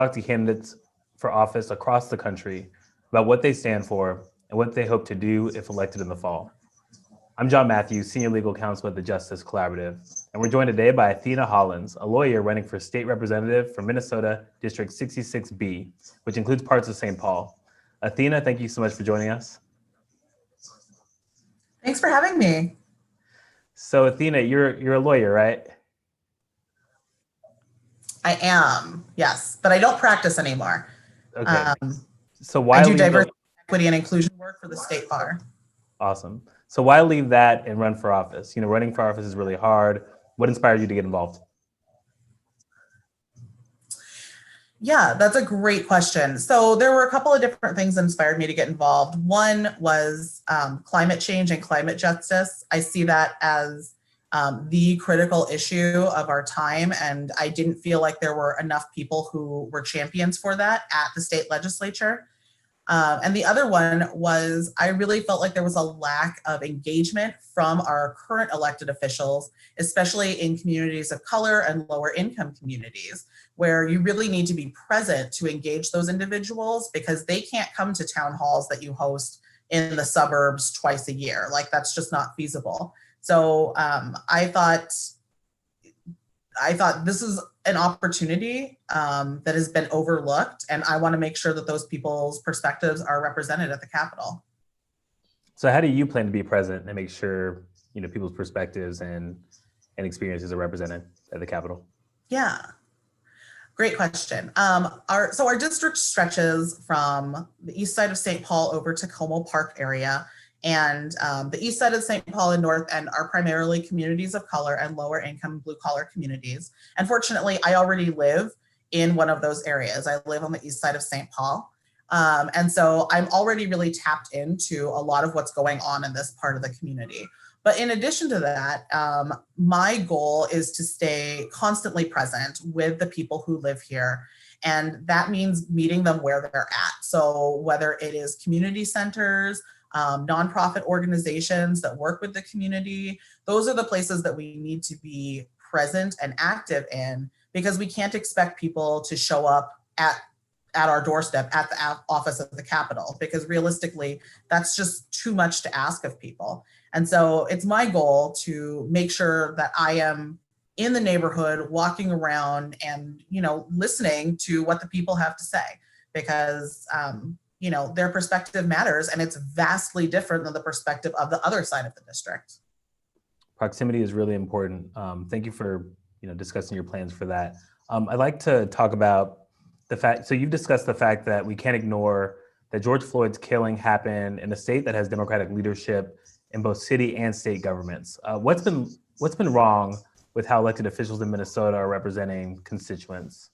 talk to candidates for office across the country about what they stand for and what they hope to do if elected in the fall. I'm John Matthews, Senior Legal Counsel at the Justice Collaborative, and we're joined today by Athena Hollins, a lawyer running for state representative for Minnesota District 66B, which includes parts of St. Paul. Athena, thank you so much for joining us. Thanks for having me. So Athena, you're a lawyer, right? I am, yes, but I don't practice anymore. Okay. So why I do diversity, equity, and inclusion work for the state bar. Awesome. So why leave that and run for office? You know, running for office is really hard. What inspired you to get involved? Yeah, that's a great question. So there were a couple of different things that inspired me to get involved. One was climate change and climate justice. I see that as the critical issue of our time, and I didn't feel like there were enough people who were champions for that at the state legislature. And the other one was I really felt like there was a lack of engagement from our current elected officials, especially in communities of color and lower income communities, where you really need to be present to engage those individuals because they can't come to town halls that you host in the suburbs twice a year. Like that's just not feasible. So I thought this is an opportunity that has been overlooked, and I want to make sure that those people's perspectives are represented at the Capitol. So how do you plan to be present and make sure people's perspectives and experiences are represented at the Capitol? Yeah, great question. Our district stretches from the east side of St. Paul over to Como Park area. And the east side of St. Paul and North End are primarily communities of color and lower income blue collar communities. And fortunately, I already live in one of those areas. I live on the east side of St. Paul. And so I'm already really tapped into a lot of what's going on in this part of the community. But in addition to that, my goal is to stay constantly present with the people who live here. And that means meeting them where they're at. So whether it is community centers, nonprofit organizations that work with the community. Those are the places that we need to be present and active in because we can't expect people to show up at our doorstep at the office of the Capitol because realistically, that's just too much to ask of people. And so it's my goal to make sure that I am in the neighborhood, walking around and, listening to what the people have to say because, their perspective matters and it's vastly different than the perspective of the other side of the district. Proximity is really important. Thank you for discussing your plans for that. I'd like to talk about the fact, so you've discussed the fact that we can't ignore that George Floyd's killing happened in a state that has Democratic leadership in both city and state governments. What's been wrong with how elected officials in Minnesota are representing constituents?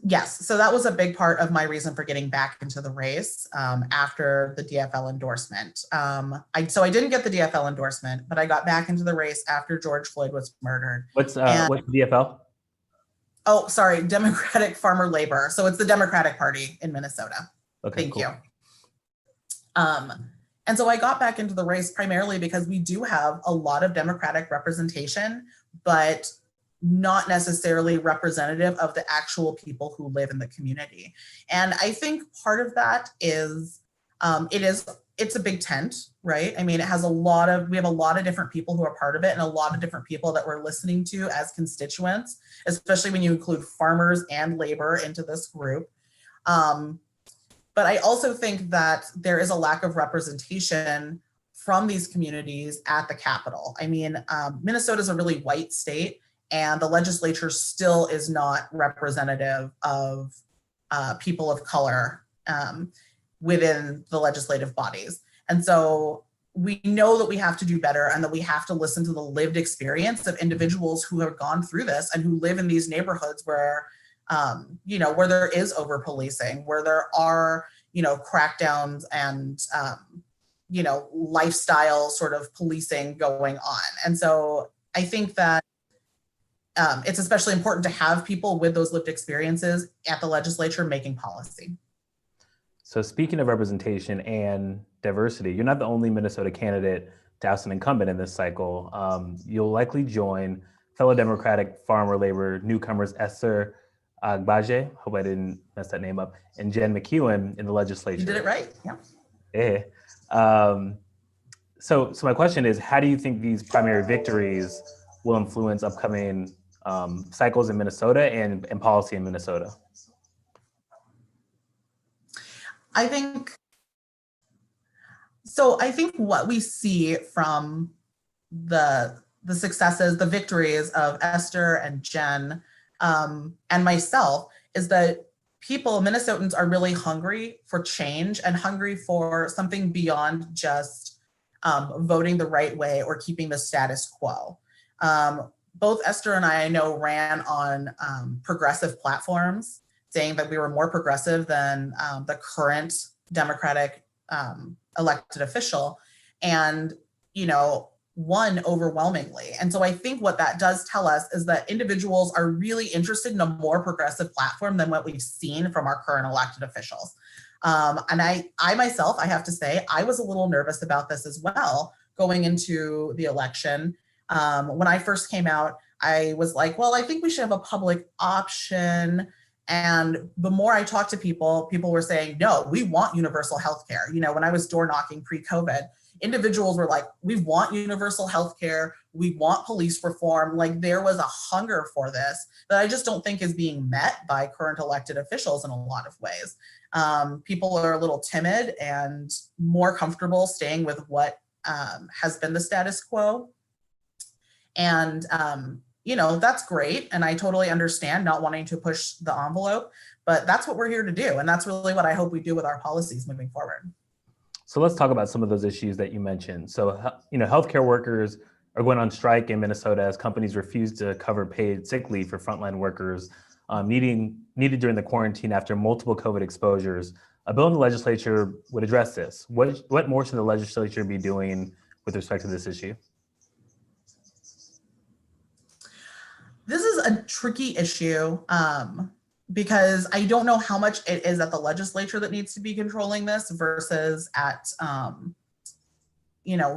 Yes, so that was a big part of my reason for getting back into the race after the DFL endorsement. So I didn't get the DFL endorsement, but I got back into the race after George Floyd was murdered. What's DFL? Oh, sorry, Democratic Farmer Labor. So it's the Democratic Party in Minnesota. Okay, Thank cool. you. And so I got back into the race primarily because we do have a lot of Democratic representation, but not necessarily representative of the actual people who live in the community. And I think part of that is, it's a big tent, right? I mean, we have a lot of different people who are part of it and a lot of different people that we're listening to as constituents, especially when you include farmers and labor into this group. But I also think that there is a lack of representation from these communities at the Capitol. I mean, Minnesota is a really white state, and the legislature still is not representative of people of color within the legislative bodies. And so we know that we have to do better and that we have to listen to the lived experience of individuals who have gone through this and who live in these neighborhoods where, where there is over policing, where there are, crackdowns and, lifestyle sort of policing going on. And so I think that it's especially important to have people with those lived experiences at the legislature making policy. So speaking of representation and diversity, you're not the only Minnesota candidate to oust an incumbent in this cycle. You'll likely join fellow Democratic farmer labor newcomers Esther Agbaje, hope I didn't mess that name up, and Jen McEwen in the legislature. You did it right. Yeah. Eh. So my question is, how do you think these primary victories will influence upcoming cycles in Minnesota and policy in Minnesota? I think what we see from the successes, the victories of Esther and Jen and myself is that Minnesotans are really hungry for change and hungry for something beyond just voting the right way or keeping the status quo. Both Esther and I know ran on progressive platforms, saying that we were more progressive than the current Democratic elected official, and won overwhelmingly. And so I think what that does tell us is that individuals are really interested in a more progressive platform than what we've seen from our current elected officials. And I myself, I have to say, I was a little nervous about this as well going into the election. When I first came out, I was like, well, I think we should have a public option. And the more I talked to people were saying, no, we want universal health care. When I was door knocking pre-COVID, individuals were like, we want universal health care. We want police reform. Like, there was a hunger for this that I just don't think is being met by current elected officials in a lot of ways. People are a little timid and more comfortable staying with what has been the status quo. And, that's great. And I totally understand not wanting to push the envelope, but that's what we're here to do. And that's really what I hope we do with our policies moving forward. So let's talk about some of those issues that you mentioned. So, healthcare workers are going on strike in Minnesota as companies refuse to cover paid sick leave for frontline workers needed during the quarantine after multiple COVID exposures. A bill in the legislature would address this. What more should the legislature be doing with respect to this issue? This is a tricky issue because I don't know how much it is at the legislature that needs to be controlling this versus at,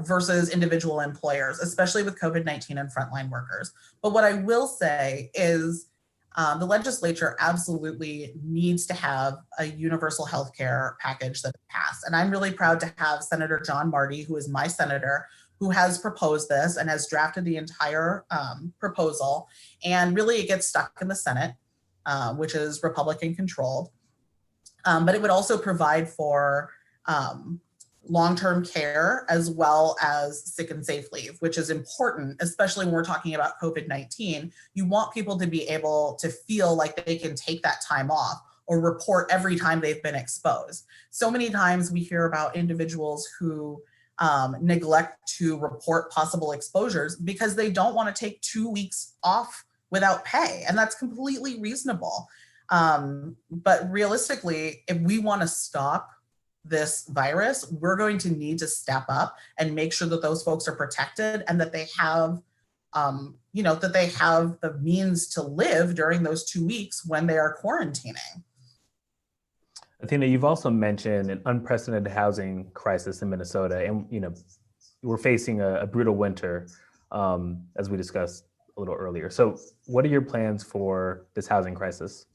versus individual employers, especially with COVID-19 and frontline workers. But what I will say is the legislature absolutely needs to have a universal health care package that passed. And I'm really proud to have Senator John Marty, who is my senator, who has proposed this and has drafted the entire proposal. And really it gets stuck in the Senate, which is Republican controlled. But it would also provide for long-term care as well as sick and safe leave, which is important, especially when we're talking about COVID-19. You want people to be able to feel like they can take that time off or report every time they've been exposed. So many times we hear about individuals who neglect to report possible exposures because they don't want to take 2 weeks off without pay. And that's completely reasonable. But realistically, if we want to stop this virus, we're going to need to step up and make sure that those folks are protected and that they have, that they have the means to live during those 2 weeks when they are quarantining. Athena, you've also mentioned an unprecedented housing crisis in Minnesota, and we're facing a brutal winter, as we discussed a little earlier. So, what are your plans for this housing crisis?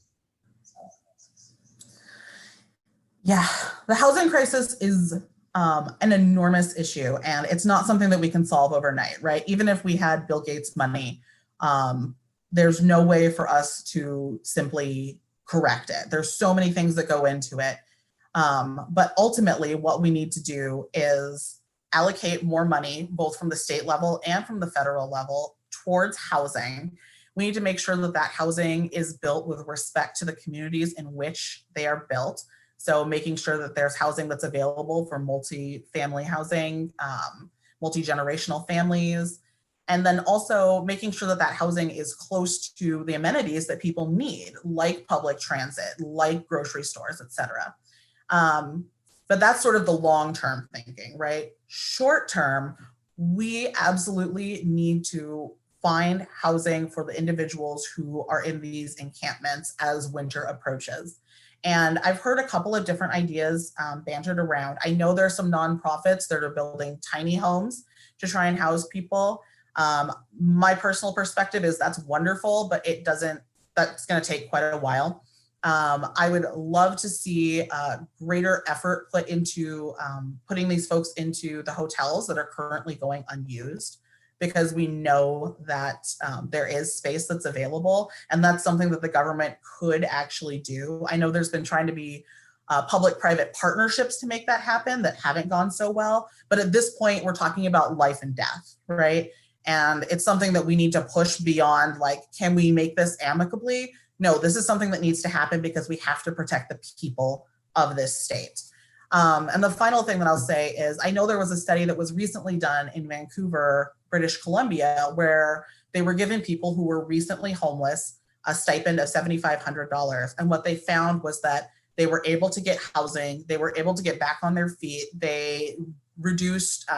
Yeah, the housing crisis is an enormous issue, and it's not something that we can solve overnight, right? Even if we had Bill Gates' money, there's no way for us to simply correct it. There's so many things that go into it. But ultimately, what we need to do is allocate more money, both from the state level and from the federal level, towards housing. We need to make sure that that housing is built with respect to the communities in which they are built. So making sure that there's housing that's available for multi-family housing, multi-generational families, and then also making sure that that housing is close to the amenities that people need, like public transit, like grocery stores, et cetera. But that's sort of the long-term thinking, right? Short-term, we absolutely need to find housing for the individuals who are in these encampments as winter approaches. And I've heard a couple of different ideas bantered around. I know there are some nonprofits that are building tiny homes to try and house people. My personal perspective is that's wonderful, but that's going to take quite a while. I would love to see greater effort put into putting these folks into the hotels that are currently going unused, because we know that there is space that's available, and that's something that the government could actually do. I know there's been trying to be public-private partnerships to make that happen that haven't gone so well, but at this point, we're talking about life and death, right? And it's something that we need to push beyond, like, can we make this amicably? No, this is something that needs to happen because we have to protect the people of this state. And the final thing that I'll say is, I know there was a study that was recently done in Vancouver, British Columbia, where they were giving people who were recently homeless a stipend of $7,500. And what they found was that they were able to get housing, they were able to get back on their feet, they reduced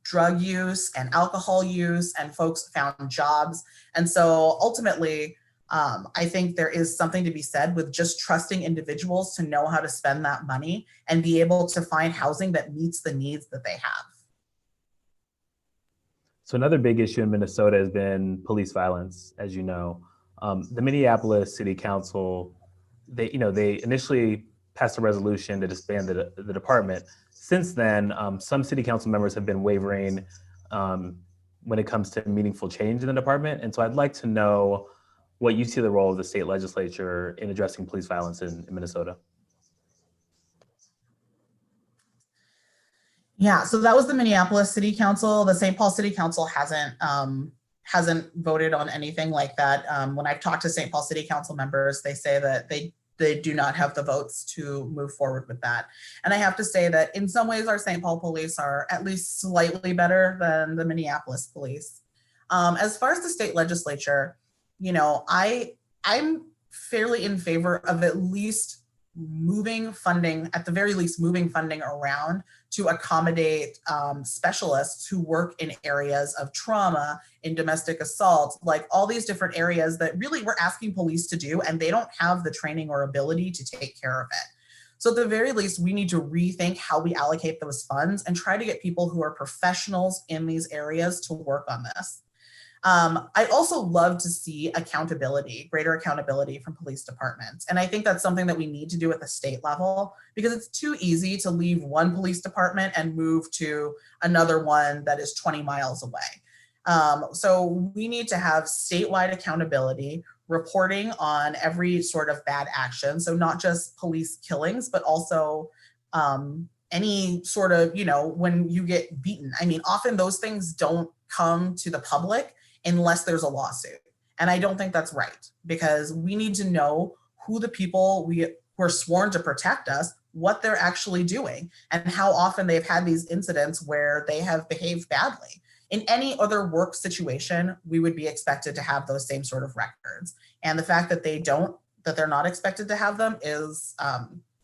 drug use and alcohol use, and folks found jobs. And so ultimately, I think there is something to be said with just trusting individuals to know how to spend that money and be able to find housing that meets the needs that they have. So another big issue in Minnesota has been police violence, as you know. The Minneapolis City Council, they initially passed a resolution to disband the department. Since then, some city council members have been wavering when it comes to meaningful change in the department. And so I'd like to know what you see the role of the state legislature in addressing police violence in Minnesota. Yeah, so that was the Minneapolis City Council. The St. Paul City Council hasn't voted on anything like that. When I've talked to St. Paul City Council members, they say that they do not have the votes to move forward with that. And I have to say that in some ways, our St. Paul police are at least slightly better than the Minneapolis police. As far as the state legislature, I'm fairly in favor of at least moving funding, at the very least, moving funding around to accommodate specialists who work in areas of trauma, in domestic assault, like all these different areas that really we're asking police to do, and they don't have the training or ability to take care of it. So at the very least, we need to rethink how we allocate those funds and try to get people who are professionals in these areas to work on this. I'd also love to see accountability, greater accountability from police departments. And I think that's something that we need to do at the state level, because it's too easy to leave one police department and move to another one that is 20 miles away. So we need to have statewide accountability, reporting on every sort of bad action. So not just police killings, but also any sort of, when you get beaten. I mean, often those things don't come to the public unless there's a lawsuit. And I don't think that's right, because we need to know who the people who are sworn to protect us, what they're actually doing, and how often they've had these incidents where they have behaved badly. In any other work situation, we would be expected to have those same sort of records. And the fact that they're not expected to have them is,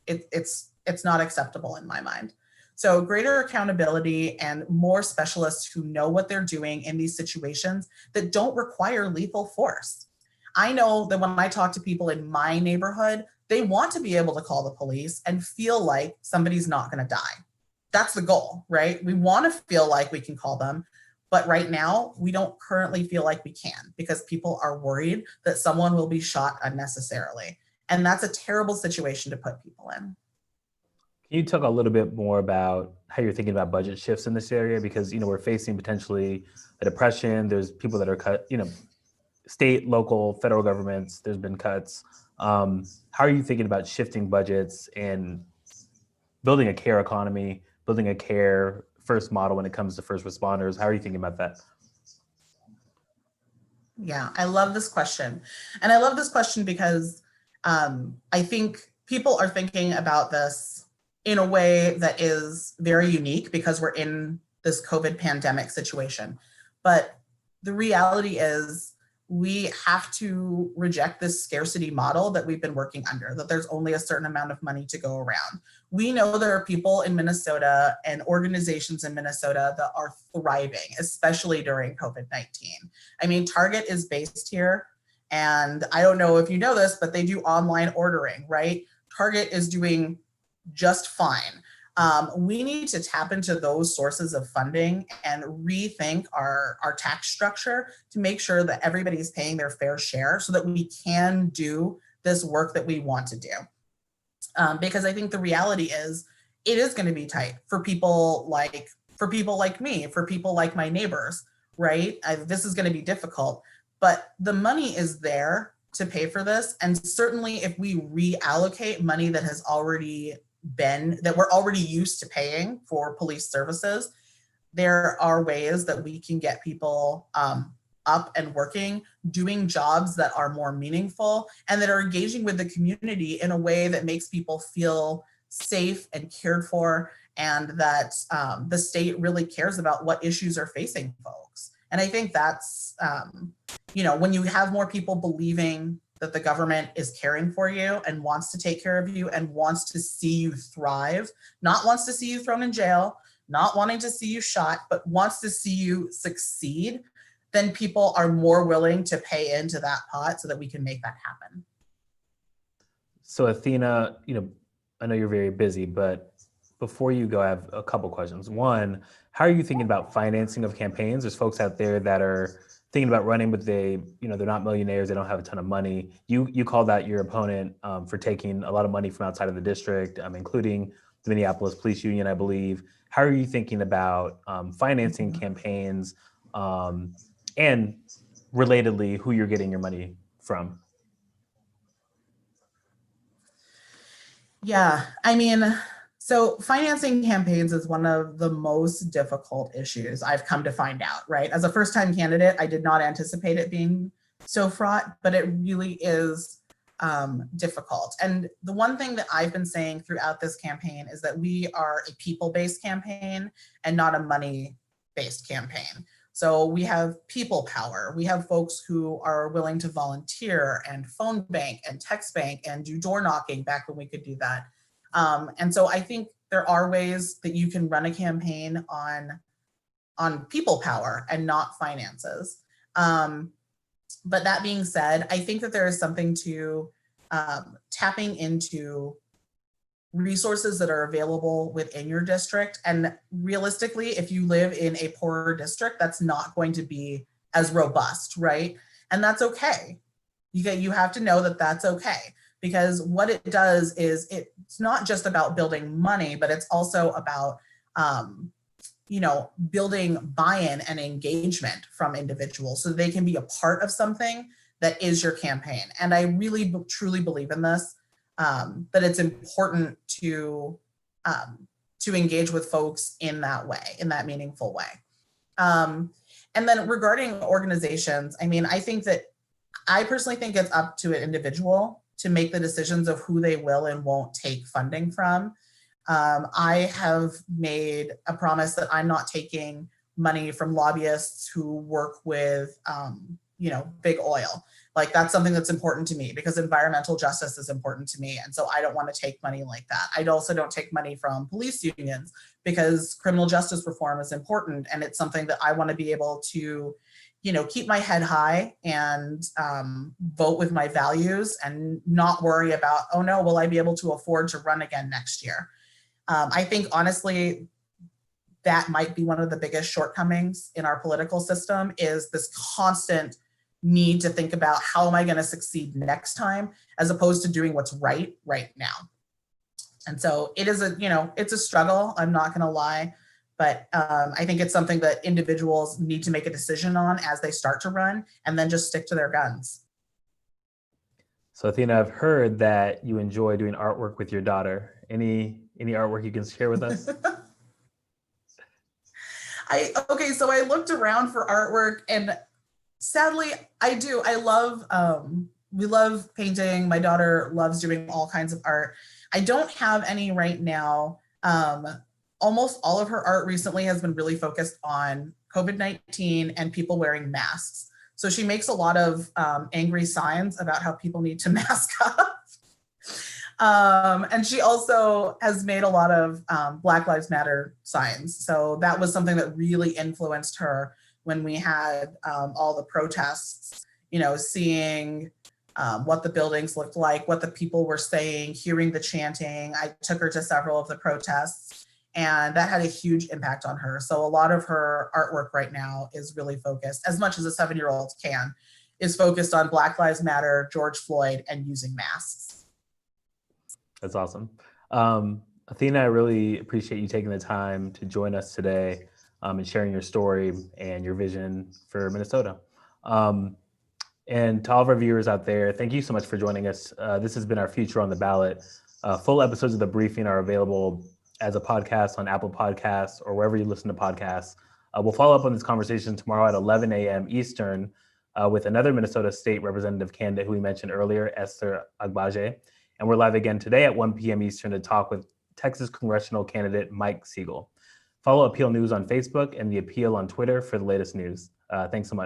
it's not acceptable in my mind. So greater accountability and more specialists who know what they're doing in these situations that don't require lethal force. I know that when I talk to people in my neighborhood, they want to be able to call the police and feel like somebody's not going to die. That's the goal, right? We want to feel like we can call them, but right now we don't currently feel like we can, because people are worried that someone will be shot unnecessarily. And that's a terrible situation to put people in. Can you talk a little bit more about how you're thinking about budget shifts in this area? Because, we're facing potentially a depression. There's people that are cut, state, local, federal governments, there's been cuts. How are you thinking about shifting budgets and building a care economy, building a care first model when it comes to first responders? How are you thinking about that? Yeah, I love this question. And I love this question because I think people are thinking about this in a way that is very unique because we're in this COVID pandemic situation. But the reality is we have to reject this scarcity model that we've been working under, that there's only a certain amount of money to go around. We know there are people in Minnesota and organizations in Minnesota that are thriving, especially during COVID-19. I mean, Target is based here. And I don't know if you know this, but they do online ordering, right? Target is doing just fine. We need to tap into those sources of funding and rethink our tax structure to make sure that everybody's paying their fair share so that we can do this work that we want to do. Because I think the reality is it is going to be tight for people like me, for people like my neighbors, right? This is going to be difficult, but the money is there to pay for this. And certainly if we reallocate money that has already that we're already used to paying for police services, there are ways that we can get people up and working, doing jobs that are more meaningful and that are engaging with the community in a way that makes people feel safe and cared for, and that the state really cares about what issues are facing folks. And I think that's, when you have more people believing that the government is caring for you and wants to take care of you and wants to see you thrive, not wants to see you thrown in jail, not wanting to see you shot, but wants to see you succeed, then people are more willing to pay into that pot so that we can make that happen. So Athena, I know you're very busy, but before you go, I have a couple questions. One, how are you thinking about financing of campaigns? There's folks out there that are thinking about running, but they're not millionaires. They don't have a ton of money. You called out your opponent for taking a lot of money from outside of the district, including the Minneapolis Police Union, I believe. How are you thinking about financing campaigns and relatedly, who you're getting your money from? Yeah, so financing campaigns is one of the most difficult issues I've come to find out, right? As a first-time candidate, I did not anticipate it being so fraught, but it really is difficult. And the one thing that I've been saying throughout this campaign is that we are a people-based campaign and not a money-based campaign. So we have people power. We have folks who are willing to volunteer and phone bank and text bank and do door knocking back when we could do that. And so I think there are ways that you can run a campaign on people power and not finances. But that being said, I think that there is something to tapping into resources that are available within your district. And realistically, if you live in a poorer district, that's not going to be as robust, right? And that's okay. You have to know that that's okay, because what it does is it's not just about building money, but it's also about building buy-in and engagement from individuals so they can be a part of something that is your campaign. And I really truly believe in this. That it's important to engage with folks in that way, in that meaningful way. And then regarding organizations, I personally think it's up to an individual to make the decisions of who they will and won't take funding from. I have made a promise that I'm not taking money from lobbyists who work with, big oil. Like, that's something that's important to me because environmental justice is important to me. And so I don't want to take money like that. I also don't take money from police unions because criminal justice reform is important. And it's something that I want to be able to, keep my head high and vote with my values and not worry about, oh no, will I be able to afford to run again next year? I think honestly, that might be one of the biggest shortcomings in our political system, is this constant need to think about how am I going to succeed next time, as opposed to doing what's right now. And so it is it's a struggle. I'm not going to lie, but I think it's something that individuals need to make a decision on as they start to run, and then just stick to their guns. So Athena, I've heard that you enjoy doing artwork with your daughter. Any artwork you can share with us? So I looked around for artwork, and sadly, I do. We love painting. My daughter loves doing all kinds of art. I don't have any right now. Almost all of her art recently has been really focused on COVID-19 and people wearing masks. So she makes a lot of angry signs about how people need to mask up. And she also has made a lot of Black Lives Matter signs. So that was something that really influenced her when we had all the protests, seeing what the buildings looked like, what the people were saying, hearing the chanting. I took her to several of the protests. And that had a huge impact on her. So a lot of her artwork right now is really focused, as much as a 7-year-old can, is focused on Black Lives Matter, George Floyd, and using masks. That's awesome. Athena, I really appreciate you taking the time to join us today and sharing your story and your vision for Minnesota. And to all of our viewers out there, thank you so much for joining us. This has been our Future on the Ballot. Full episodes of The Briefing are available as a podcast on Apple Podcasts or wherever you listen to podcasts. We'll follow up on this conversation tomorrow at 11 a.m. Eastern with another Minnesota State Representative candidate who we mentioned earlier, Esther Agbaje. And we're live again today at 1 p.m. Eastern to talk with Texas congressional candidate Mike Siegel. Follow Appeal News on Facebook and The Appeal on Twitter for the latest news. Thanks so much.